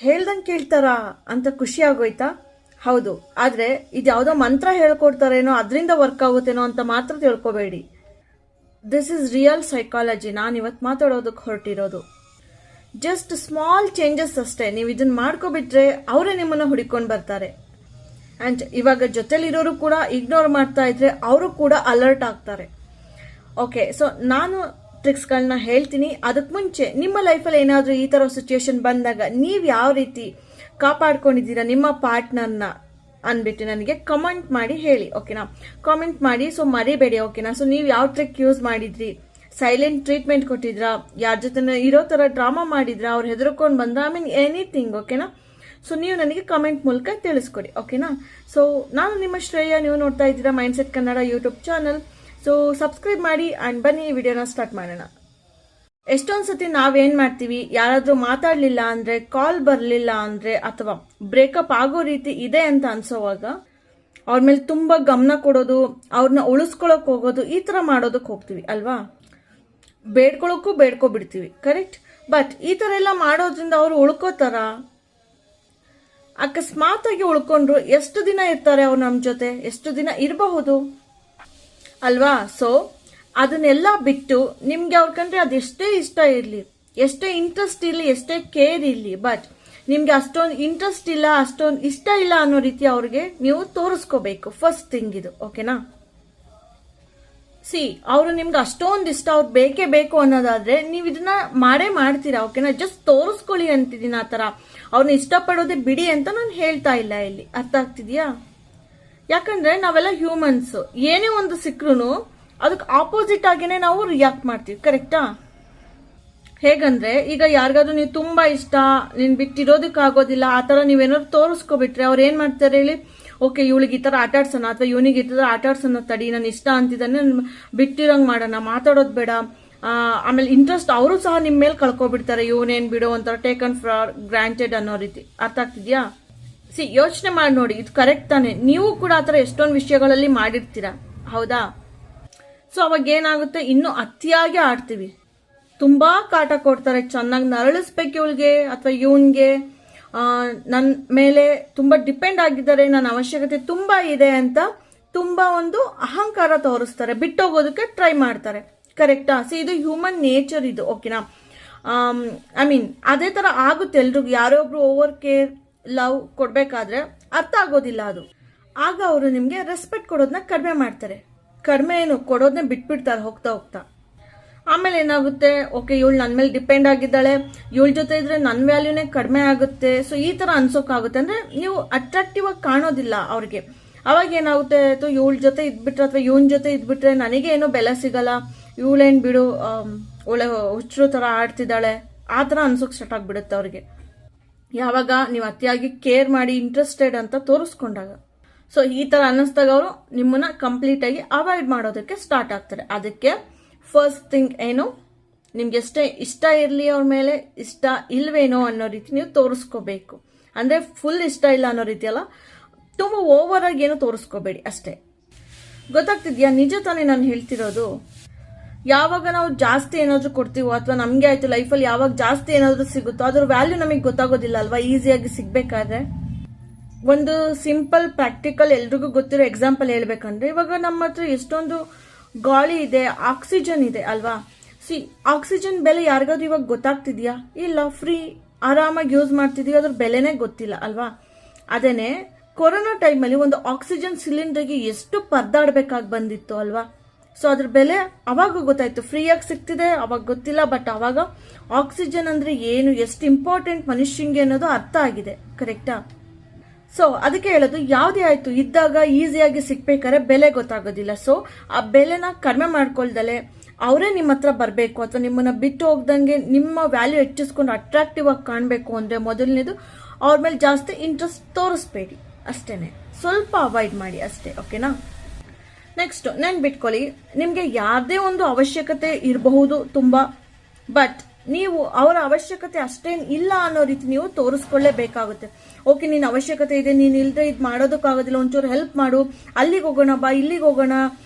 ಹೇಳ್ದಂಗೆ ಕೇಳ್ತಾರಾ ಅಂತ ಖುಷಿ ಆಗೋಯ್ತಾ? ಹೌದು. ಆದ್ರೆ ಇದು ಯಾವುದೋ ಮಂತ್ರ ಹೇಳ್ಕೊಡ್ತಾರೇನೋ ಅದರಿಂದ ವರ್ಕ್ ಆಗುತ್ತೇನೋ ಅಂತ ಮಾತ್ರ ತಿಳ್ಕೊಬೇಡಿ. This is real psychology. ನಾನು ಇವತ್ತು ಮಾತಾಡೋದಕ್ಕೆ ಹೊರಟಿರೋದು ಜಸ್ಟ್ ಸ್ಮಾಲ್ ಚೇಂಜಸ್ ಅಷ್ಟೇ. ನೀವು ಇದನ್ನ ಮಾಡ್ಕೊಬಿಟ್ರೆ ಅವರೇ ನಿಮ್ಮನ್ನ ಹುಡುಕೊಂಡು ಬರ್ತಾರೆ. ಅಂಡ್ ಇವಾಗ ಜೊತೆಲಿರೋರು ಕೂಡ ಇಗ್ನೋರ್ ಮಾಡ್ತಾ ಇದ್ರೆ ಅವರು ಕೂಡ ಅಲರ್ಟ್ ಆಗ್ತಾರೆ. ಓಕೆ, ಸೊ ನಾನು ಟ್ರಿಕ್ಸ್ಗಳನ್ನ ಹೇಳ್ತೀನಿ. ಅದಕ್ಕೆ ಮುಂಚೆ ನಿಮ್ಮ ಲೈಫಲ್ಲಿ ಏನಾದರೂ ಈ ಥರ ಸಿಚುಯೇಷನ್ ಬಂದಾಗ ನೀವು ಯಾವ ರೀತಿ ಕಾಪಾಡ್ಕೊಂಡಿದ್ದೀರಾ ನಿಮ್ಮ ಪಾರ್ಟ್ನರ್ನ ಅಂದ್ಬಿಟ್ಟು ನನಗೆ ಕಮೆಂಟ್ ಮಾಡಿ ಹೇಳಿ. ಓಕೆನಾ? ಕಾಮೆಂಟ್ ಮಾಡಿ. ಸೊ ಮರಿಬೇಡಿ. ಓಕೆನಾ? ಸೊ ನೀವು ಯಾವ ಟ್ರಿಕ್ ಯೂಸ್ ಮಾಡಿದ್ರಿ? ಸೈಲೆಂಟ್ ಟ್ರೀಟ್ಮೆಂಟ್ ಕೊಟ್ಟಿದ್ರಾ? ಯಾರ ಜೊತೆ ಇರೋ ಥರ ಡ್ರಾಮಾ ಮಾಡಿದ್ರಾ? ಅವ್ರು ಹೆದರ್ಕೊಂಡು ಬಂದ್ರ? I mean anything. ಓಕೆನಾ? ಸೊ ನೀವು ನನಗೆ ಕಮೆಂಟ್ ಮೂಲಕ ತಿಳಿಸ್ಕೊಡಿ. ಓಕೆನಾ? ಸೊ ನಾನು ನಿಮ್ಮ ಶ್ರೇಯ, ನೀವು ನೋಡ್ತಾ ಇದ್ದೀರಾ mindset Kannada YouTube channel. So subscribe ಮಾಡಿ ಆ್ಯಂಡ್ ಬನ್ನಿ ಈ ವಿಡಿಯೋನ ಸ್ಟಾರ್ಟ್ ಮಾಡೋಣ. ಎಷ್ಟೊಂದು ಸತಿ ನಾವೇನ್ ಮಾಡ್ತೀವಿ, ಯಾರಾದ್ರೂ ಮಾತಾಡ್ಲಿಲ್ಲ ಅಂದ್ರೆ, ಕಾಲ್ ಬರಲಿಲ್ಲ ಅಂದ್ರೆ, ಅಥವಾ ಬ್ರೇಕಪ್ ಆಗೋ ರೀತಿ ಇದೆ ಅಂತ ಅನ್ಸೋವಾಗ ಅವ್ರ ಮೇಲೆ ತುಂಬಾ ಗಮನ ಕೊಡೋದು, ಅವ್ರನ್ನ ಉಳಿಸ್ಕೊಳಕ್ ಹೋಗೋದು, ಈ ತರ ಮಾಡೋದಕ್ಕೆ ಹೋಗ್ತೀವಿ ಅಲ್ವಾ? ಬೇಡ್ಕೊಳಕ್ಕೂ ಬೇಡ್ಕೊಬಿಡ್ತೀವಿ. ಕರೆಕ್ಟ್? ಬಟ್ ಈ ತರ ಎಲ್ಲ ಮಾಡೋದ್ರಿಂದ ಅವ್ರು ಉಳ್ಕೋತಾರ? ಅಕಸ್ಮಾತ್ ಆಗಿ ಉಳ್ಕೊಂಡ್ರು ಎಷ್ಟು ದಿನ ಇರ್ತಾರೆ ಅವ್ರು ನಮ್ಮ ಜೊತೆ? ಎಷ್ಟು ದಿನ ಇರಬಹುದು ಅಲ್ವಾ? ಸೊ ಅದನ್ನೆಲ್ಲ ಬಿಟ್ಟು ನಿಮ್ಗೆ ಅವ್ರ ಕಂಡ್ರೆ ಅದೆಷ್ಟೇ ಇಷ್ಟ ಇರಲಿ, ಎಷ್ಟೇ ಇಂಟ್ರೆಸ್ಟ್ ಇರಲಿ, ಎಷ್ಟೇ ಕೇರ್ ಇರಲಿ, ಬಟ್ ನಿಮ್ಗೆ ಅಷ್ಟೊಂದು ಇಂಟ್ರೆಸ್ಟ್ ಇಲ್ಲ, ಅಷ್ಟೊಂದು ಇಷ್ಟ ಇಲ್ಲ ಅನ್ನೋ ರೀತಿ ಅವ್ರಿಗೆ ನೀವು ತೋರಿಸ್ಕೋಬೇಕು. ಫಸ್ಟ್ ಥಿಂಗ್ ಇದು. ಓಕೆನಾ? ಅವರು ನಿಮ್ಗೆ ಅಷ್ಟೊಂದು ಇಷ್ಟ, ಅವ್ರು ಬೇಕೇ ಬೇಕು ಅನ್ನೋದಾದ್ರೆ ನೀವು ಇದನ್ನ ಮಾಡೇ ಮಾಡ್ತೀರಾ. ಓಕೆನಾ? ಜಸ್ಟ್ ತೋರಿಸ್ಕೊಳ್ಳಿ ಅಂತಿದ್ದೀನಿ. ಆ ತರ ಅವ್ರನ್ನ ಇಷ್ಟಪಡೋದೇ ಬಿಡಿ ಅಂತ ನಾನು ಹೇಳ್ತಾ ಇಲ್ಲ ಇಲ್ಲಿ. ಅರ್ಥ ಆಗ್ತಿದ್ಯಾ? ಯಾಕಂದ್ರೆ ನಾವೆಲ್ಲ ಹ್ಯೂಮನ್ಸ್. ಏನೇ ಒಂದು ಸಿಕ್ರು ಅದಕ್ಕೆ ಆಪೋಸಿಟ್ ಆಗೇನೆ ನಾವು ರಿಯಾಕ್ಟ್ ಮಾಡ್ತೀವಿ. ಕರೆಕ್ಟಾ? ಹೇಗಂದ್ರೆ ಈಗ ಯಾರಿಗಾದ್ರೂ ನೀವು ತುಂಬಾ ಇಷ್ಟ, ನೀನ್ ಬಿಟ್ಟಿರೋದಕ್ಕಾಗೋದಿಲ್ಲ, ಆ ತರ ನೀವೇನಾದ್ರು ತೋರಿಸ್ಕೊಬಿಟ್ರೆ ಅವ್ರು ಏನ್ ಮಾಡ್ತಾರೆ ಹೇಳಿ? ಓಕೆ, ಇವಳಿಗೆ ಈ ತರ ಆಟಾಡ್ಸೋಣ, ಅಥವಾ ಇವನಿಗೆ ಈ ತರ ಆಟಾಡ್ಸೋಣ, ತಡಿ, ನಾನು ಇಷ್ಟ ಅಂತಿದ್ದಾನೆ, ಬಿಟ್ಟಿರಂಗ್ ಮಾಡೋಣ, ಮಾತಾಡೋದು ಬೇಡ. ಆಮೇಲೆ ಇಂಟ್ರೆಸ್ಟ್ ಅವರು ಸಹ ನಿಮ್ ಮೇಲೆ ಕಳ್ಕೊಬಿಡ್ತಾರೆ. ಇವನೇನ್ ಬಿಡೋ ಒಂಥರ ಟೇಕನ್ ಫಾರ್ ಗ್ರಾಂಟೆಡ್ ಅನ್ನೋ ರೀತಿ. ಅರ್ಥ ಆಗ್ತಿದ್ಯಾ? ಯೋಚನೆ ಮಾಡಿ ನೋಡಿ, ಇದು ಕರೆಕ್ಟ್ ತಾನೆ? ನೀವು ಕೂಡ ಆತರ ಎಷ್ಟೊಂದು ವಿಷಯಗಳಲ್ಲಿ ಮಾಡಿರ್ತೀರಾ, ಹೌದಾ? ಸೊ ಅವಾಗ ಏನಾಗುತ್ತೆ, ಇನ್ನು ಅತಿಯಾಗಿ ಆಡ್ತೀವಿ, ತುಂಬಾ ಕಾಟ ಕೊಡ್ತಾರೆ, ಚೆನ್ನಾಗಿ ನರಳಿಸ್ಬೇಕು ಇವಳಿಗೆ ಅಥವಾ ಇವನ್ಗೆ, ನನ್ನ ಮೇಲೆ ತುಂಬಾ ಡಿಪೆಂಡ್ ಆಗಿದ್ದಾರೆ, ನನ್ನ ಅವಶ್ಯಕತೆ ತುಂಬಾ ಇದೆ ಅಂತ ತುಂಬಾ ಒಂದು ಅಹಂಕಾರ ತೋರಿಸ್ತಾರೆ, ಬಿಟ್ಟೋಗೋದಕ್ಕೆ ಟ್ರೈ ಮಾಡ್ತಾರೆ. ಕರೆಕ್ಟಾ? ಇದು ಹ್ಯೂಮನ್ ನೇಚರ್ ಇದು. ಓಕೆನಾ? ಐ ಮೀನ್ ಅದೇ ತರ ಆಗುತ್ತೆ ಎಲ್ರಿಗೂ. ಯಾರೋ ಒಬ್ರು ಓವರ್ ಕೇರ್, ಲವ್ ಕೊಡ್ಬೇಕಾದ್ರೆ ಅರ್ಥ ಆಗೋದಿಲ್ಲ ಅದು. ಆಗ ಅವರು ನಿಮ್ಗೆ ರೆಸ್ಪೆಕ್ಟ್ ಕೊಡೋದನ್ನ ಕಡಿಮೆ ಮಾಡ್ತಾರೆ. ಕಡಿಮೆ ಏನು ಕೊಡೋದನ್ನ ಬಿಟ್ಬಿಡ್ತಾರೆ ಹೋಗ್ತಾ ಹೋಗ್ತಾ. ಆಮೇಲೆ ಏನಾಗುತ್ತೆ, ಓಕೆ ಇವಳು ನನ್ನ ಮೇಲೆ ಡಿಪೆಂಡ್ ಆಗಿದ್ದಾಳೆ, ಇವಳ ಜೊತೆ ಇದ್ರೆ ನನ್ನ ವ್ಯಾಲ್ಯೂನೇ ಕಡಿಮೆ ಆಗುತ್ತೆ. ಸೊ ಈ ತರ ಅನ್ಸೋಕಾಗುತ್ತೆ. ಅಂದ್ರೆ ನೀವು ಅಟ್ರಾಕ್ಟಿವ್ ಆಗಿ ಕಾಣೋದಿಲ್ಲ ಅವ್ರಿಗೆ. ಅವಾಗ ಏನಾಗುತ್ತೆ, ಇವಳ ಜೊತೆ ಇದ್ಬಿಟ್ರೆ ಅಥವಾ ಇವನ್ ಜೊತೆ ಇದ್ಬಿಟ್ರೆ ನನಗೆ ಏನೋ ಬೆಲೆ ಸಿಗಲ್ಲ, ಇವಳೇನ್ ಬಿಡು ಒಳ್ಳೆ ಹುಚ್ಚರು ತರ ಆಡ್ತಿದ್ದಾಳೆ, ಆ ತರ ಅನ್ಸೋಕ್ ಸ್ಟಾರ್ಟ್ ಆಗ್ಬಿಡುತ್ತೆ ಅವ್ರಿಗೆ. ಯಾವಾಗ ನೀವು ಅತಿಯಾಗಿ ಕೇರ್ ಮಾಡಿ ಇಂಟ್ರೆಸ್ಟೆಡ್ ಅಂತ ತೋರಿಸ್ಕೊಂಡಾಗ. ಸೊ ಈ ತರ ಅನ್ನಿಸ್ದಾಗ ಅವರು ನಿಮ್ಮನ್ನ ಕಂಪ್ಲೀಟ್ ಆಗಿ ಅವಾಯ್ಡ್ ಮಾಡೋದಕ್ಕೆ ಸ್ಟಾರ್ಟ್ ಆಗ್ತಾರೆ. ಅದಕ್ಕೆ ಫಸ್ಟ್ ಥಿಂಗ್ ಏನು, ನಿಮ್ಗೆ ಎಷ್ಟೇ ಇಷ್ಟ ಇರಲಿ ಅವ್ರ ಮೇಲೆ, ಇಷ್ಟ ಇಲ್ವೇನೋ ಅನ್ನೋ ರೀತಿ ನೀವು ತೋರಿಸ್ಕೋಬೇಕು. ಅಂದ್ರೆ ಫುಲ್ ಇಷ್ಟ ಇಲ್ಲ ಅನ್ನೋ ರೀತಿ ಅಲ್ಲ, ತುಂಬಾ ಓವರ್ ಆಗಿ ಏನೋ ತೋರಿಸ್ಕೋಬೇಡಿ ಅಷ್ಟೇ. ಗೊತ್ತಾಗ್ತಿದ್ಯಾ? ನಿಜ ತಾನೇ ನಾನು ಹೇಳ್ತಿರೋದು? ಯಾವಾಗ ನಾವು ಜಾಸ್ತಿ ಏನಾದ್ರು ಕೊಡ್ತೀವೋ, ಅಥವಾ ನಮ್ಗೆ ಆಯ್ತು ಲೈಫಲ್ಲಿ ಯಾವಾಗ ಜಾಸ್ತಿ ಏನಾದ್ರು ಸಿಗುತ್ತೋ ಅದ್ರ ವ್ಯಾಲ್ಯೂ ನಮಗೆ ಗೊತ್ತಾಗೋದಿಲ್ಲ ಅಲ್ವಾ? ಈಸಿಯಾಗಿ ಸಿಗ್ಬೇಕಾದ್ರೆ. ಒಂದು ಸಿಂಪಲ್ ಪ್ರಾಕ್ಟಿಕಲ್ ಎಲ್ರಿಗೂ ಗೊತ್ತಿರೋ ಎಕ್ಸಾಂಪಲ್ ಹೇಳ್ಬೇಕಂದ್ರೆ, ಇವಾಗ ನಮ್ಮ ಹತ್ರ ಎಷ್ಟೊಂದು ಗಾಳಿ ಇದೆ, ಆಕ್ಸಿಜನ್ ಇದೆ ಅಲ್ವಾ? ಆಕ್ಸಿಜನ್ ಬೆಲೆ ಯಾರಿಗಾದ್ರೂ ಇವಾಗ ಗೊತ್ತಾಗ್ತಿದ್ಯಾ? ಇಲ್ಲ. ಫ್ರೀ ಆರಾಮಾಗಿ ಯೂಸ್ ಮಾಡ್ತಿದೀವಿ, ಅದ್ರ ಬೆಲೆನೇ ಗೊತ್ತಿಲ್ಲ ಅಲ್ವಾ? ಅದೇನೆ ಕೊರೋನಾ ಟೈಮಲ್ಲಿ ಒಂದು ಆಕ್ಸಿಜನ್ ಸಿಲಿಂಡರ್ಗೆ ಎಷ್ಟು ಪರದಾಡ್ಬೇಕಾಗಿ ಬಂದಿತ್ತು ಅಲ್ವಾ? ಸೊ ಅದ್ರ ಬೆಲೆ ಅವಾಗ ಗೊತ್ತಾಯ್ತು. ಫ್ರೀಯಾಗಿ ಸಿಗ್ತಿದೆ, ಅವಾಗ ಗೊತ್ತಿಲ್ಲ. ಬಟ್ ಅವಾಗ ಆಕ್ಸಿಜನ್ ಅಂದ್ರೆ ಏನು, ಎಷ್ಟು ಇಂಪಾರ್ಟೆಂಟ್ ಮನುಷ್ಯಂಗೆ ಅನ್ನೋದು ಅರ್ಥ ಆಗಿದೆ. ಕರೆಕ್ಟಾ? ಸೊ ಅದಕ್ಕೆ ಹೇಳೋದು, ಯಾವುದೇ ಆಯ್ತು ಇದ್ದಾಗ ಈಸಿಯಾಗಿ ಸಿಗ್ಬೇಕಾದ್ರೆ ಬೆಲೆ ಗೊತ್ತಾಗೋದಿಲ್ಲ. ಸೊ ಆ ಬೆಲೆನ ಕಡಿಮೆ ಮಾಡ್ಕೊಳ್ದಲೆ ಅವರೇ ನಿಮ್ಮ ಹತ್ರ ಬರಬೇಕು, ಅಥವಾ ನಿಮ್ಮನ್ನ ಬಿಟ್ಟು ಹೋಗ್ದಂಗೆ ನಿಮ್ಮ ವ್ಯಾಲ್ಯೂ ಹೆಚ್ಚಿಸ್ಕೊಂಡು ಅಟ್ರಾಕ್ಟಿವ್ ಆಗಿ ಕಾಣಬೇಕು ಅಂದ್ರೆ ಮೊದಲನೇದು ಅವ್ರ ಮೇಲೆ ಜಾಸ್ತಿ ಇಂಟ್ರೆಸ್ಟ್ ತೋರಿಸ್ಬೇಡಿ ಅಷ್ಟೇನೆ. ಸ್ವಲ್ಪ ಅವಾಯ್ಡ್ ಮಾಡಿ ಅಷ್ಟೇ. ಓಕೆನಾ? ನೆಕ್ಸ್ಟ್ ಬಿಟ್ಕೊಳ್ಳಿ, ನಿಮ್ಗೆ ಯಾರದೇ ಒಂದು ಅವಶ್ಯಕತೆ ಇರಬಹುದು ತುಂಬಾ, ಬಟ್ ನೀವು ಅವರ ಅವಶ್ಯಕತೆ ಅಷ್ಟೇನ್ ಇಲ್ಲ ಅನ್ನೋ ರೀತಿ ನೀವು ತೋರಿಸ್ಕೊಳ್ಳೇಬೇಕಾಗುತ್ತೆ. ಓಕೆ, ನಿನ್ನ ಅವಶ್ಯಕತೆ ಇದೆ, ನೀನ್ ಇಲ್ದೆ ಇದು ಮಾಡೋದಕ್ಕಾಗೋದಿಲ್ಲ, ಒಂಚೂರು ಹೆಲ್ಪ್ ಮಾಡು, ಅಲ್ಲಿಗೆ ಹೋಗೋಣ ಬಾ, ಇಲ್ಲಿಗೆ ಹೋಗೋಣ,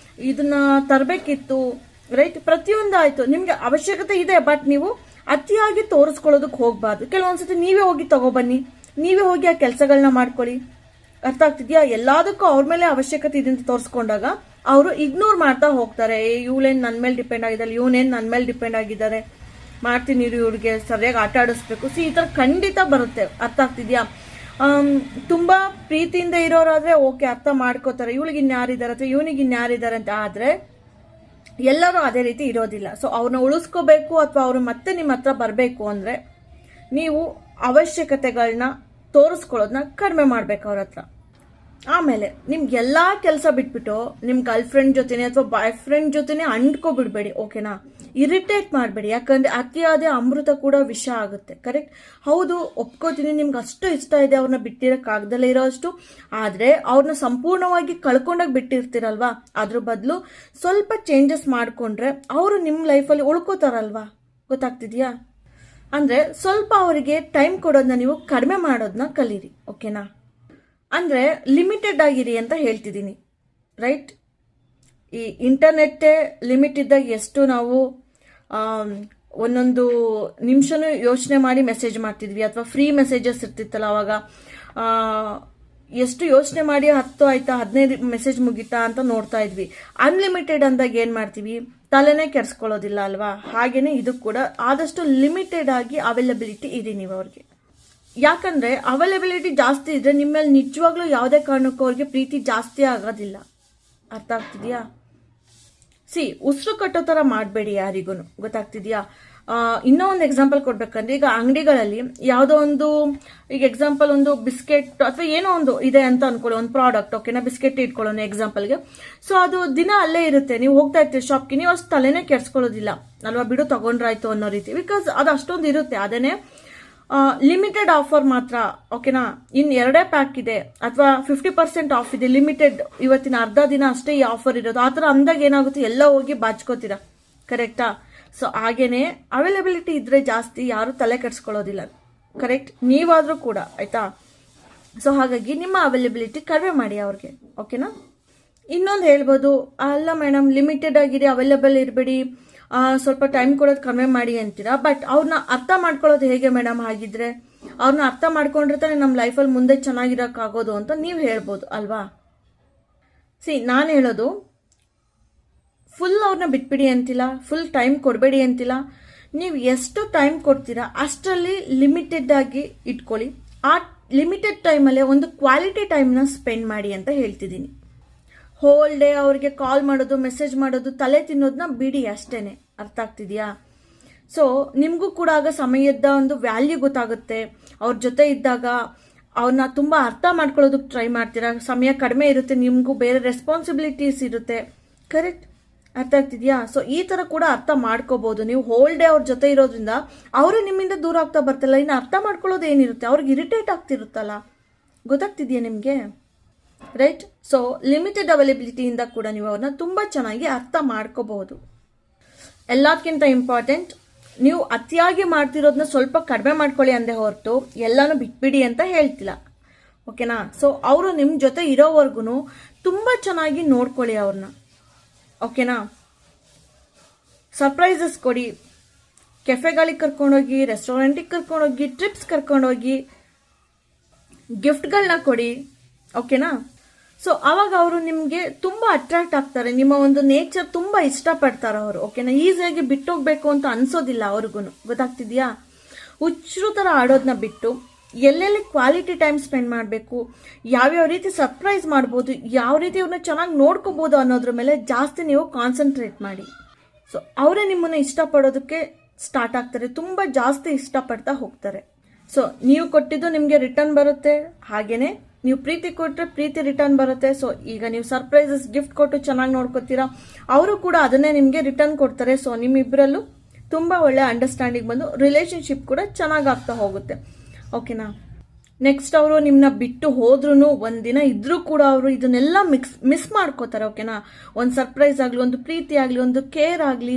ಇದನ್ನ ತರಬೇಕಿತ್ತು, ರೈಟ್? ಪ್ರತಿಯೊಂದು ಆಯ್ತು, ನಿಮ್ಗೆ ಅವಶ್ಯಕತೆ ಇದೆ, ಬಟ್ ನೀವು ಅತಿಯಾಗಿ ತೋರಿಸ್ಕೊಳ್ಳೋದಕ್ಕೆ ಹೋಗ್ಬಾರ್ದು. ಕೆಲವೊಂದ್ಸತಿ ನೀವೇ ಹೋಗಿ ತಗೊಬನ್ನಿ, ನೀವೇ ಹೋಗಿ ಆ ಕೆಲಸಗಳನ್ನ ಮಾಡ್ಕೊಳ್ಳಿ. ಅರ್ಥ ಆಗ್ತಿದ್ಯಾ? ಎಲ್ಲದಕ್ಕೂ ಅವ್ರ ಮೇಲೆ ಅವಶ್ಯಕತೆ ಇದೆ ಅಂತ ತೋರಿಸ್ಕೊಂಡಾಗ ಅವರು ಇಗ್ನೋರ್ ಮಾಡ್ತಾ ಹೋಗ್ತಾರೆ. ಇವಳೇನು ನನ್ನ ಮೇಲೆ ಡಿಪೆಂಡ್ ಆಗಿದ್ದಾರೆ, ಇವನೇನು ನನ್ನ ಮೇಲೆ ಡಿಪೆಂಡ್ ಆಗಿದ್ದಾರೆ, ಮಾಡ್ತೀನಿ ಇವ್ರಿಗೆ ಸರಿಯಾಗಿ ಆಟ ಆಡಿಸ್ಬೇಕು. ಈ ಥರ ಖಂಡಿತ ಬರುತ್ತೆ. ಅರ್ಥ ಆಗ್ತಿದ್ಯಾ? ತುಂಬ ಪ್ರೀತಿಯಿಂದ ಇರೋರಾದ್ರೆ ಓಕೆ, ಅರ್ಥ ಮಾಡ್ಕೋತಾರೆ, ಇವಳಿಗೆ ಇನ್ಯಾರಿದ್ದಾರೆ ಅಥವಾ ಇವನಿಗೆ ಇನ್ಯಾರಿದ್ದಾರೆ ಅಂತ. ಆದರೆ ಎಲ್ಲರೂ ಅದೇ ರೀತಿ ಇರೋದಿಲ್ಲ. ಸೊ ಅವ್ರನ್ನ ಉಳಿಸ್ಕೋಬೇಕು ಅಥವಾ ಅವರು ಮತ್ತೆ ನಿಮ್ಮ ಹತ್ರ ಬರಬೇಕು ಅಂದರೆ ನೀವು ಅವಶ್ಯಕತೆಗಳನ್ನ ತೋರಿಸ್ಕೊಳ್ಳೋದನ್ನ ಕಡಿಮೆ ಮಾಡ್ಬೇಕು ಅವ್ರ ಹತ್ರ. ಆಮೇಲೆ ನಿಮ್ಗೆಲ್ಲ ಕೆಲಸ ಬಿಟ್ಬಿಟ್ಟು ನಿಮ್ಮ ಗರ್ಲ್ ಫ್ರೆಂಡ್ ಜೊತೆನೆ ಅಥವಾ ಬಾಯ್ ಫ್ರೆಂಡ್ ಜೊತೆನೆ ಅಂಟ್ಕೊಬಿಡ್ಬೇಡಿ. ಓಕೆನಾ? ಇರಿಟೇಟ್ ಮಾಡಬೇಡಿ. ಯಾಕಂದ್ರೆ ಅತಿಯಾದ ಅಮೃತ ಕೂಡ ವಿಷ ಆಗುತ್ತೆ. ಕರೆಕ್ಟ್? ಹೌದು, ಒಪ್ಕೋತೀನಿ, ನಿಮ್ಗೆ ಅಷ್ಟು ಇಷ್ಟ ಇದೆ ಅವ್ರನ್ನ ಬಿಟ್ಟಿರೋಕ್ಕಾಗ್ದಲೇ ಇರೋ ಅಷ್ಟು. ಆದರೆ ಅವ್ರನ್ನ ಸಂಪೂರ್ಣವಾಗಿ ಕಳ್ಕೊಂಡಾಗ ಬಿಟ್ಟಿರ್ತೀರಲ್ವಾ, ಅದ್ರ ಬದಲು ಸ್ವಲ್ಪ ಚೇಂಜಸ್ ಮಾಡಿಕೊಂಡ್ರೆ ಅವರು ನಿಮ್ಮ ಲೈಫಲ್ಲಿ ಉಳ್ಕೋತಾರಲ್ವಾ. ಗೊತ್ತಾಗ್ತಿದ್ಯಾ? ಅಂದರೆ ಸ್ವಲ್ಪ ಅವರಿಗೆ ಟೈಮ್ ಕೊಡೋದನ್ನ ನೀವು ಕಡಿಮೆ ಮಾಡೋದನ್ನ ಕಲೀರಿ. ಓಕೆನಾ? ಅಂದರೆ ಲಿಮಿಟೆಡ್ ಆಗಿರಿ ಅಂತ ಹೇಳ್ತಿದ್ದೀನಿ. ರೈಟ್? ಈ ಇಂಟರ್ನೆಟ್ಟೇ ಲಿಮಿಟ್ ಇದ್ದಾಗ ಎಷ್ಟು ನಾವು ಒಂದೊಂದು ನಿಮಿಷನೂ ಯೋಚನೆ ಮಾಡಿ ಮೆಸೇಜ್ ಮಾಡ್ತಿದ್ವಿ, ಅಥವಾ ಫ್ರೀ ಮೆಸೇಜಸ್ ಇರ್ತಿತ್ತಲ್ಲ ಅವಾಗ, ಎಷ್ಟು ಯೋಚನೆ ಮಾಡಿ 10 ಆಯ್ತಾ 15 ಮೆಸೇಜ್ ಮುಗಿತಾ ಅಂತ ನೋಡ್ತಾ ಇದ್ವಿ. ಅನ್ಲಿಮಿಟೆಡ್ ಅಂದಾಗ ಏನು ಮಾಡ್ತೀವಿ? ತಲೆನೇ ಕೆಡಿಸ್ಕೊಳ್ಳೋದಿಲ್ಲ ಅಲ್ವಾ? ಹಾಗೇನೆ ಇದು ಕೂಡ ಆದಷ್ಟು ಲಿಮಿಟೆಡ್ ಆಗಿ ಅವೈಲಬಿಲಿಟಿ ಇದೆ ನೀವು ಅವ್ರಿಗೆ. ಯಾಕಂದ್ರೆ ಅವೈಲಬಿಲಿಟಿ ಜಾಸ್ತಿ ಇದ್ರೆ ನಿಮ್ಮ ಮೇಲೆ ನಿಜವಾಗ್ಲೂ ಯಾವುದೇ ಕಾರಣಕ್ಕೂ ಅವ್ರಿಗೆ ಪ್ರೀತಿ ಜಾಸ್ತಿ ಆಗೋದಿಲ್ಲ. ಅರ್ಥ ಆಗ್ತಿದ್ಯಾ? ಉಸಿರು ಕಟ್ಟೋ ಥರ ಮಾಡಬೇಡಿ ಯಾರಿಗೂ. ಗೊತ್ತಾಗ್ತಿದ್ಯಾ? ಇನ್ನೂ ಒಂದು ಎಕ್ಸಾಂಪಲ್ ಕೊಡ್ಬೇಕಂದ್ರೆ, ಈಗ ಅಂಗಡಿಗಳಲ್ಲಿ ಯಾವುದೋ ಒಂದು, ಈಗ ಎಕ್ಸಾಂಪಲ್ ಒಂದು ಬಿಸ್ಕೆಟ್ ಅಥವಾ ಏನೋ ಒಂದು ಇದೆ ಅಂತ ಅನ್ಕೊಳ್ಳಿ, ಒಂದು ಪ್ರಾಡಕ್ಟ್. ಓಕೆನಾ? ಬಿಸ್ಕೆಟ್ ಇಟ್ಕೊಳ್ಳೋಣ ಎಕ್ಸಾಂಪಲ್ಗೆ. ಸೊ ಅದು ದಿನ ಅಲ್ಲೇ ಇರುತ್ತೆ, ನೀವು ಹೋಗ್ತಾ ಇರ್ತೀರಿ ಶಾಪ್ಗೆ, ನೀವು ಅಷ್ಟು ತಲೆನೇ ಕೆಡ್ಸ್ಕೊಳ್ಳೋದಿಲ್ಲ ಅಲ್ವಾ, ಬಿಡು ತಗೊಂಡ್ರಾಯ್ತು ಅನ್ನೋ ರೀತಿ. ಬಿಕಾಸ್ ಅದು ಅಷ್ಟೊಂದು ಇರುತ್ತೆ. ಅದೇನೆ ಲಿಮಿಟೆಡ್ ಆಫರ್ ಮಾತ್ರ. ಓಕೆನಾ? ಇನ್ನು 2 ಪ್ಯಾಕ್ ಇದೆ ಅಥವಾ 50% ಆಫ್ ಇದೆ, ಲಿಮಿಟೆಡ್, ಇವತ್ತಿನ ಅರ್ಧ ದಿನ ಅಷ್ಟೇ ಈ ಆಫರ್ ಇರೋದು. ಆ ಥರ ಅಂದಾಗ ಏನಾಗುತ್ತೆ, ಎಲ್ಲ ಹೋಗಿ ಬಾಚ್ಕೋತೀರಾ. ಕರೆಕ್ಟಾ? ಸೊ ಹಾಗೇನೆ ಅವೈಲಬಿಲಿಟಿ ಇದ್ರೆ ಜಾಸ್ತಿ ಯಾರು ತಲೆ ಕೆಡ್ಸ್ಕೊಳ್ಳೋದಿಲ್ಲ. ಕರೆಕ್ಟ್? ನೀವಾದ್ರೂ ಕೂಡ. ಆಯ್ತಾ? ಸೊ ಹಾಗಾಗಿ ನಿಮ್ಮ ಅವೈಲಬಿಲಿಟಿ ಕಡಿಮೆ ಮಾಡಿ ಅವ್ರಿಗೆ. ಓಕೆನಾ? ಇನ್ನೊಂದು ಹೇಳ್ಬೋದು, ಅಲ್ಲ ಮೇಡಮ್ ಲಿಮಿಟೆಡ್ ಆಗಿದೆ, ಅವೈಲೇಬಲ್ ಇರಬೇಡಿ, ಸ್ವಲ್ಪ ಟೈಮ್ ಕೊಡೋದು ಕಡಿಮೆ ಮಾಡಿ ಅಂತೀರಾ. ಬಟ್ ಅವ್ರನ್ನ ಅರ್ಥ ಮಾಡ್ಕೊಳ್ಳೋದು ಹೇಗೆ ಮೇಡಮ್? ಹಾಗಿದ್ರೆ ಅವ್ರನ್ನ ಅರ್ಥ ಮಾಡ್ಕೊಂಡ್ರೆ ತಾನೆ ನಮ್ಮ ಲೈಫಲ್ಲಿ ಮುಂದೆ ಚೆನ್ನಾಗಿರೋಕ್ಕಾಗೋದು ಅಂತ ನೀವು ಹೇಳ್ಬೋದು ಅಲ್ವಾ. ನಾನು ಹೇಳೋದು, ಫುಲ್ ಅವ್ರನ್ನ ಬಿಟ್ಬಿಡಿ ಅಂತಿಲ್ಲ, ಫುಲ್ ಟೈಮ್ ಕೊಡಬೇಡಿ ಅಂತಿಲ್ಲ. ನೀವು ಎಷ್ಟು ಟೈಮ್ ಕೊಡ್ತೀರಾ ಅಷ್ಟರಲ್ಲಿ ಲಿಮಿಟೆಡ್ ಆಗಿ ಇಟ್ಕೊಳ್ಳಿ. ಆ ಲಿಮಿಟೆಡ್ ಟೈಮಲ್ಲೇ ಒಂದು ಕ್ವಾಲಿಟಿ ಟೈಮ್ನ ಸ್ಪೆಂಡ್ ಮಾಡಿ ಅಂತ ಹೇಳ್ತಿದ್ದೀನಿ. ಹೋಲ್ ಡೇ ಅವ್ರಿಗೆ ಕಾಲ್ ಮಾಡೋದು, ಮೆಸೇಜ್ ಮಾಡೋದು, ತಲೆ ತಿನ್ನೋದನ್ನ ಬಿಡಿ ಅಷ್ಟೇನೆ. ಅರ್ಥ ಆಗ್ತಿದ್ಯಾ? ಸೊ ನಿಮಗೂ ಕೂಡ ಆಗ ಸಮಯದ ಒಂದು ವ್ಯಾಲ್ಯೂ ಗೊತ್ತಾಗುತ್ತೆ. ಅವ್ರ ಜೊತೆ ಇದ್ದಾಗ ಅವ್ರನ್ನ ತುಂಬ ಅರ್ಥ ಮಾಡ್ಕೊಳ್ಳೋದಕ್ಕೆ ಟ್ರೈ ಮಾಡ್ತೀರಾ. ಸಮಯ ಕಡಿಮೆ ಇರುತ್ತೆ, ನಿಮಗೂ ಬೇರೆ ರೆಸ್ಪಾನ್ಸಿಬಿಲಿಟೀಸ್ ಇರುತ್ತೆ. ಕರೆಕ್ಟ್? ಅರ್ಥ ಆಗ್ತಿದ್ಯಾ? ಸೊ ಈ ಥರ ಕೂಡ ಅರ್ಥ ಮಾಡ್ಕೋಬಹುದು. ನೀವು ಹೋಲ್ ಡೇ ಅವ್ರ ಜೊತೆ ಇರೋದ್ರಿಂದ ಅವರು ನಿಮ್ಮಿಂದ ದೂರ ಆಗ್ತಾ ಬರ್ತಲ್ಲ, ಇನ್ನು ಅರ್ಥ ಮಾಡ್ಕೊಳ್ಳೋದು ಏನಿರುತ್ತೆ, ಅವ್ರಿಗೆ ಇರಿಟೇಟ್ ಆಗ್ತಿರುತ್ತಲ್ಲ. ಗೊತ್ತಾಗ್ತಿದ್ಯಾ ನಿಮಗೆ? ರೈಟ್? ಸೊ ಲಿಮಿಟೆಡ್ ಅವೈಲಬಿಲಿಟಿಯಿಂದ ಕೂಡ ನೀವು ಅವ್ರನ್ನ ತುಂಬ ಚೆನ್ನಾಗಿ ಅರ್ಥ ಮಾಡ್ಕೋಬಹುದು. ಎಲ್ಲದಕ್ಕಿಂತ ಇಂಪಾರ್ಟೆಂಟ್, ನೀವು ಅತಿಯಾಗಿ ಮಾಡ್ತಿರೋದನ್ನ ಸ್ವಲ್ಪ ಕಡಿಮೆ ಮಾಡ್ಕೊಳ್ಳಿ ಅಂದೇ ಹೊರತು ಎಲ್ಲಾನು ಬಿಟ್ಬಿಡಿ ಅಂತ ಹೇಳ್ತಿಲ್ಲ. ಓಕೆನಾ? ಸೊ ಅವರು ನಿಮ್ಮ ಜೊತೆ ಇರೋವರೆಗೂ ತುಂಬ ಚೆನ್ನಾಗಿ ನೋಡ್ಕೊಳ್ಳಿ ಅವ್ರನ್ನ. ಓಕೆನಾ? ಸರ್ಪ್ರೈಸಸ್ ಕೊಡಿ, ಕೆಫೆಗಳಿಗೆ ಕರ್ಕೊಂಡೋಗಿ, ರೆಸ್ಟೋರೆಂಟಿಗೆ ಕರ್ಕೊಂಡೋಗಿ, ಟ್ರಿಪ್ಸ್ ಕರ್ಕೊಂಡೋಗಿ, ಗಿಫ್ಟ್ಗಳನ್ನ ಕೊಡಿ. ಓಕೆನಾ? ಸೊ ಅವಾಗ ಅವರು ನಿಮಗೆ ತುಂಬ ಅಟ್ರಾಕ್ಟ್ ಆಗ್ತಾರೆ. ನಿಮ್ಮ ಒಂದು ನೇಚರ್ ತುಂಬ ಇಷ್ಟಪಡ್ತಾರೆ ಅವರು. ಓಕೆನಾ? ಈಸಿಯಾಗಿ ಬಿಟ್ಟೋಗ್ಬೇಕು ಅಂತ ಅನ್ಸೋದಿಲ್ಲ ಅವ್ರಿಗೂ. ಗೊತ್ತಾಗ್ತಿದ್ಯಾ? ಹುಚ್ಚರು ಥರ ಆಡೋದನ್ನ ಬಿಟ್ಟು ಎಲ್ಲೆಲ್ಲಿ ಕ್ವಾಲಿಟಿ ಟೈಮ್ ಸ್ಪೆಂಡ್ ಮಾಡಬೇಕು, ಯಾವ್ಯಾವ ರೀತಿ ಸರ್ಪ್ರೈಸ್ ಮಾಡ್ಬೋದು, ಯಾವ ರೀತಿ ಅವ್ರನ್ನ ಚೆನ್ನಾಗಿ ನೋಡ್ಕೋಬೋದು ಅನ್ನೋದ್ರ ಮೇಲೆ ಜಾಸ್ತಿ ನೀವು ಕಾನ್ಸಂಟ್ರೇಟ್ ಮಾಡಿ. ಸೊ ಅವರೇ ನಿಮ್ಮನ್ನು ಇಷ್ಟಪಡೋದಕ್ಕೆ ಸ್ಟಾರ್ಟ್ ಆಗ್ತಾರೆ, ತುಂಬ ಜಾಸ್ತಿ ಇಷ್ಟಪಡ್ತಾ ಹೋಗ್ತಾರೆ. ಸೊ ನೀವು ಕೊಟ್ಟಿದ್ದು ನಿಮಗೆ ರಿಟರ್ನ್ ಬರುತ್ತೆ, ಹಾಗೇನೆ ನೀವು ಪ್ರೀತಿ ಕೊಟ್ಟರೆ ಪ್ರೀತಿ ರಿಟರ್ನ್ ಬರುತ್ತೆ. ಸೊ ಈಗ ನೀವು ಸರ್ಪ್ರೈಸಸ್ ಗಿಫ್ಟ್ ಕೊಟ್ಟು ಚೆನ್ನಾಗಿ ನೋಡ್ಕೋತೀರಾ, ಅವರು ಕೂಡ ಅದನ್ನೇ ನಿಮಗೆ ರಿಟರ್ನ್ ಕೊಡ್ತಾರೆ. ಸೊ ನಿಮ್ಮಿಬ್ಬರಲ್ಲೂ ತುಂಬ ಒಳ್ಳೆ ಅಂಡರ್ಸ್ಟ್ಯಾಂಡಿಂಗ್ ಬಂದು ರಿಲೇಶನ್ಶಿಪ್ ಕೂಡ ಚೆನ್ನಾಗಿ ಆಗ್ತಾ ಹೋಗುತ್ತೆ. ಓಕೆನಾ? ನೆಕ್ಸ್ಟ್ ಅವರು ನಿಮ್ಮನ್ನ ಬಿಟ್ಟು ಹೋದ್ರೂ ಒಂದಿನ ಇದ್ರೂ ಕೂಡ ಅವರು ಇದನ್ನೆಲ್ಲ ಮಿಸ್ ಮಾಡ್ಕೋತಾರೆ. ಓಕೆನಾ? ಒಂದು ಸರ್ಪ್ರೈಸ್ ಆಗಲಿ, ಒಂದು ಪ್ರೀತಿ ಆಗಲಿ, ಒಂದು ಕೇರ್ ಆಗಲಿ.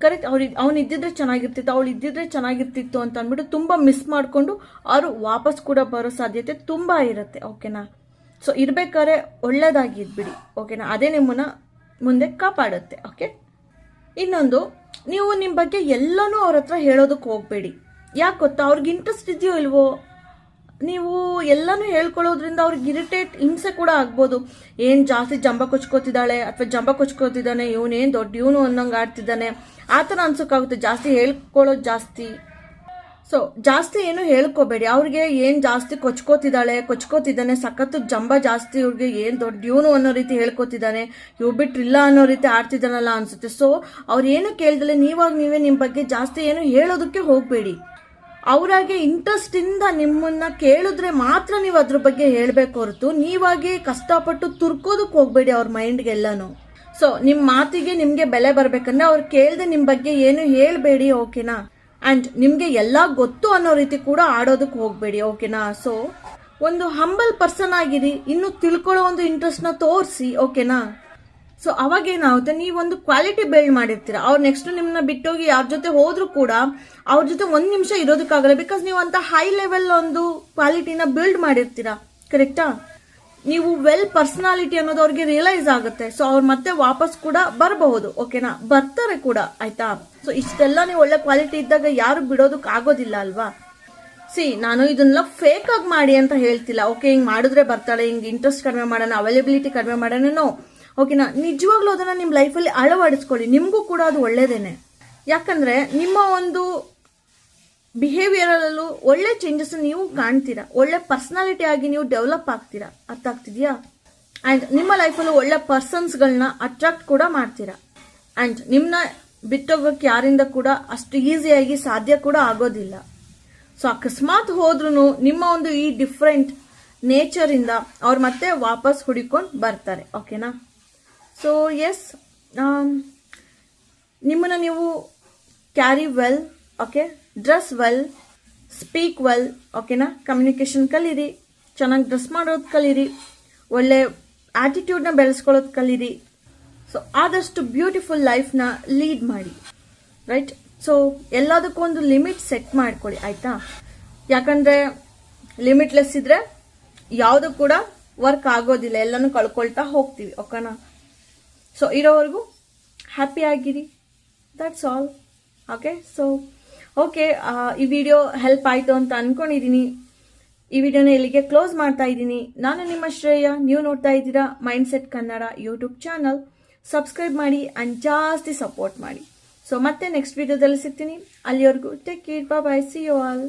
ಕರೆಕ್ಟ್? ಅವ್ನು ಇದ್ದಿದ್ರೆ ಚೆನ್ನಾಗಿರ್ತಿತ್ತು, ಅವಳು ಇದ್ದಿದ್ರೆ ಚೆನ್ನಾಗಿರ್ತಿತ್ತು ಅಂತ ಅಂದ್ಬಿಟ್ಟು ತುಂಬ ಮಿಸ್ ಮಾಡಿಕೊಂಡು ಅವರು ವಾಪಸ್ ಕೂಡ ಬರೋ ಸಾಧ್ಯತೆ ತುಂಬ ಇರುತ್ತೆ. ಓಕೆನಾ? ಸೊ ಇರ್ಬೇಕಾದ್ರೆ ಒಳ್ಳೇದಾಗಿ ಇದ್ಬಿಡಿ. ಓಕೆನಾ? ಅದೇ ನಿಮ್ಮನ್ನ ಮುಂದೆ ಕಾಪಾಡುತ್ತೆ. ಓಕೆ? ಇನ್ನೊಂದು, ನೀವು ನಿಮ್ಮ ಬಗ್ಗೆ ಎಲ್ಲನೂ ಅವ್ರ ಹತ್ರ ಹೇಳೋದಕ್ಕೆ ಹೋಗಬೇಡಿ. ಯಾಕೆ ಗೊತ್ತಾ, ಅವ್ರಿಗೆ ಇಂಟ್ರೆಸ್ಟ್ ಇದೆಯೋ ಇಲ್ವೋ, ನೀವು ಎಲ್ಲನೂ ಹೇಳ್ಕೊಳ್ಳೋದ್ರಿಂದ ಅವ್ರಿಗೆ ಇರಿಟೇಟ್, ಹಿಂಸೆ ಕೂಡ ಆಗ್ಬೋದು. ಏನು ಜಾಸ್ತಿ ಜಂಬ ಕೊಚ್ಕೋತಿದ್ದಾಳೆ ಅಥವಾ ಜಂಬ ಕೊಚ್ಕೋತಿದ್ದಾನೆ, ಇವನೇನು ಇವನು ಅನ್ನೋಂಗೆ ಆಡ್ತಿದ್ದಾನೆ, ಆ ಥರ ಅನ್ಸೋಕ್ಕಾಗುತ್ತೆ ಜಾಸ್ತಿ ಹೇಳ್ಕೊಳ್ಳೋದು ಜಾಸ್ತಿ. ಸೊ ಜಾಸ್ತಿ ಏನು ಹೇಳ್ಕೋಬೇಡಿ. ಅವ್ರಿಗೆ ಏನು ಜಾಸ್ತಿ ಕೊಚ್ಕೋತಿದ್ದಾನೆ, ಸಖತ್ತು ಜಂಬ ಜಾಸ್ತಿ, ಇವ್ರಿಗೆ ಏನು ಇವನು ಅನ್ನೋ ರೀತಿ ಹೇಳ್ಕೊತಿದ್ದಾನೆ, ಇವ್ ಬಿಟ್ರಿಲ್ಲ ಅನ್ನೋ ರೀತಿ ಆಡ್ತಿದ್ದಾನಲ್ಲ ಅನ್ಸುತ್ತೆ. ಸೊ ಅವ್ರು ಏನು ಕೇಳ್ದಲೆ ನೀವೇ ನಿಮ್ಮ ಬಗ್ಗೆ ಜಾಸ್ತಿ ಏನು ಹೇಳೋದಕ್ಕೆ ಹೋಗಬೇಡಿ. ಅವರಾಗೆ ಇಂಟ್ರೆಸ್ಟ್ ಇಂದ ನಿಮ್ಮನ್ನ ಕೇಳಿದ್ರೆ ಮಾತ್ರ ನೀವು ಅದ್ರ ಬಗ್ಗೆ ಹೇಳ್ಬೇಕು ಹೊರತು ನೀವಾಗೆ ಕಷ್ಟಪಟ್ಟು ತುರ್ಕೋದಕ್ಕೆ ಹೋಗ್ಬೇಡಿ ಅವ್ರ ಮೈಂಡ್ಗೆಲ್ಲಾನು. ಸೊ ನಿಮ್ಮ ಮಾತಿಗೆ ನಿಮ್ಗೆ ಬೆಲೆ ಬರ್ಬೇಕಂದ್ರೆ ಅವ್ರು ಕೇಳ್ದೆ ನಿಮ್ಮ ಬಗ್ಗೆ ಏನು ಹೇಳ್ಬೇಡಿ, ಓಕೆನಾ. ಅಂಡ್ ನಿಮ್ಗೆ ಎಲ್ಲಾ ಗೊತ್ತು ಅನ್ನೋ ರೀತಿ ಕೂಡ ಆಡೋದಕ್ಕೆ ಹೋಗ್ಬೇಡಿ, ಓಕೆನಾ. ಸೊ ಒಂದು ಹಂಬಲ್ ಪರ್ಸನ್ ಆಗಿರಿ, ಇನ್ನು ತಿಳ್ಕೊಳ್ಳೋ ಒಂದು ಇಂಟ್ರೆಸ್ಟ್ ನ ತೋರಿಸಿ, ಓಕೆನಾ. ಸೊ ಅವಾಗ ಏನಾಗುತ್ತೆ, ನೀವೊಂದು ಕ್ವಾಲಿಟಿ ಬಿಲ್ಡ್ ಮಾಡಿರ್ತೀರ. ಅವ್ರು ನೆಕ್ಸ್ಟ್ ನಿಮ್ಮನ್ನ ಬಿಟ್ಟೋಗಿ ಯಾರ ಜೊತೆ ಹೋದ್ರೂ ಕೂಡ ಅವ್ರ ಜೊತೆ 1 ನಿಮಿಷ ಇರೋದಕ್ಕಾಗಲ್ಲ. ಬಿಕಾಸ್ ನೀವು ಅಂತ ಹೈ ಲೆವೆಲ್ ಒಂದು ಕ್ವಾಲಿಟಿನ ಬಿಲ್ಡ್ ಮಾಡಿರ್ತೀರಾ, ಕರೆಕ್ಟಾ. ನೀವು ವೆಲ್ ಪರ್ಸನಾಲಿಟಿ ಅನ್ನೋದು ಅವ್ರಿಗೆ ರಿಯಲೈಸ್ ಆಗುತ್ತೆ. ಸೊ ಅವ್ರು ಮತ್ತೆ ವಾಪಸ್ ಕೂಡ ಬರಬಹುದು, ಓಕೆನಾ, ಬರ್ತಾರೆ ಕೂಡ, ಆಯ್ತಾ. ಸೊ ಇಷ್ಟೆಲ್ಲ ನೀವು ಒಳ್ಳೆ ಕ್ವಾಲಿಟಿ ಇದ್ದಾಗ ಯಾರು ಬಿಡೋದಕ್ಕೆ ಆಗೋದಿಲ್ಲ ಅಲ್ವಾ. ನಾನು ಇದನ್ನೆಲ್ಲ ಫೇಕ್ ಆಗಿ ಮಾಡಿ ಅಂತ ಹೇಳ್ತಿಲ್ಲ. ಓಕೆ, ಹಿಂಗ್ ಮಾಡಿದ್ರೆ ಬರ್ತಾಳೆ, ಹಿಂಗ್ ಇಂಟ್ರೆಸ್ಟ್ ಕಡಿಮೆ ಮಾಡೋಣ, ಅವೈಲೇಬಿಲಿಟಿ ಕಡಿಮೆ ಮಾಡೋಣ, ಓಕೆನಾ. ನಿಜವಾಗ್ಲೂ ಅದನ್ನ ನಿಮ್ಮ ಲೈಫಲ್ಲಿ ಅಳವಡಿಸ್ಕೊಳ್ಳಿ, ನಿಮಗೂ ಕೂಡ ಅದು ಒಳ್ಳೇದೇನೆ. ಯಾಕಂದ್ರೆ ನಿಮ್ಮ ಒಂದು ಬಿಹೇವಿಯರ್ ಅಲ್ಲೂ ಒಳ್ಳೆ ಚೇಂಜಸ್ ನೀವು ಕಾಣ್ತೀರಾ, ಒಳ್ಳೆ ಪರ್ಸನಾಲಿಟಿ ಆಗಿ ನೀವು ಡೆವಲಪ್ ಆಗ್ತೀರಾ, ಅರ್ಥ ಆಗ್ತಿದ್ಯಾ. ಅಂಡ್ ನಿಮ್ಮ ಲೈಫಲ್ಲೂ ಒಳ್ಳೆ ಪರ್ಸನ್ಸ್ಗಳನ್ನ ಅಟ್ರಾಕ್ಟ್ ಕೂಡ ಮಾಡ್ತೀರಾ. ಅಂಡ್ ನಿಮ್ಮನ್ನ ಬಿಟ್ಟೋಗಕ್ಕೆ ಯಾರಿಂದ ಕೂಡ ಅಷ್ಟು ಈಸಿಯಾಗಿ ಸಾಧ್ಯ ಕೂಡ ಆಗೋದಿಲ್ಲ. ಸೊ ಅಕಸ್ಮಾತ್ ಹೋದ್ರೂ ನಿಮ್ಮ ಒಂದು ಈ ಡಿಫ್ರೆಂಟ್ ನೇಚರ್ ಇಂದ ಅವ್ರು ಮತ್ತೆ ವಾಪಸ್ ಹುಡುಕೊಂಡು ಬರ್ತಾರೆ, ಓಕೆನಾ. ಸೊ ಎಸ್, ನಿಮ್ಮನ್ನ ನೀವು carry well, okay, dress well, speak well, ಓಕೆನಾ. ಕಮ್ಯುನಿಕೇಶನ್ ಕಲೀರಿ, ಚೆನ್ನಾಗಿ ಡ್ರೆಸ್ ಮಾಡೋದು ಕಲೀರಿ, ಒಳ್ಳೆ ಆಟಿಟ್ಯೂಡ್ನ ಬೆಳೆಸ್ಕೊಳ್ಳೋದು ಕಲೀರಿ. ಸೊ ಆದಷ್ಟು ಬ್ಯೂಟಿಫುಲ್ ಲೈಫ್ನ ಲೀಡ್ ಮಾಡಿ, ರೈಟ್. ಸೊ ಎಲ್ಲದಕ್ಕೂ ಒಂದು ಲಿಮಿಟ್ ಸೆಟ್ ಮಾಡ್ಕೊಳ್ಳಿ, ಆಯ್ತಾ. ಯಾಕಂದ್ರೆ ಲಿಮಿಟ್ಲೆಸ್ ಇದ್ರೆ ಯಾವುದು ಕೂಡ ವರ್ಕ್ ಆಗೋದಿಲ್ಲ, ಎಲ್ಲನೂ ಕಳ್ಕೊಳ್ತಾ ಹೋಗ್ತೀವಿ, ಓಕೆನಾ. ಸೊ ಇರೋವರೆಗೂ ಹ್ಯಾಪಿ ಆಗಿರಿ, that's all, okay. So okay, ಈ ವಿಡಿಯೋ ಹೆಲ್ಪ್ ಆಯಿತು ಅಂತ ಅನ್ಕೊಂಡಿದ್ದೀನಿ. ಈ ವಿಡಿಯೋನ ಇಲ್ಲಿಗೆ ಕ್ಲೋಸ್ ಮಾಡ್ತಾ ಇದ್ದೀನಿ. ನಾನು ನಿಮ್ಮ ಶ್ರೇಯ, ನೀವು ನೋಡ್ತಾ ಇದ್ದೀರಾ mindset Kannada YouTube channel. Subscribe ಮಾಡಿ ಅಂಡ್ ಜಾಸ್ತಿ ಸಪೋರ್ಟ್ ಮಾಡಿ. ಸೊ ಮತ್ತೆ ನೆಕ್ಸ್ಟ್ ವಿಡಿಯೋದಲ್ಲಿ ಸಿಗ್ತೀನಿ. ಅಲ್ಲಿವರೆಗೂ take care, bye, see you all.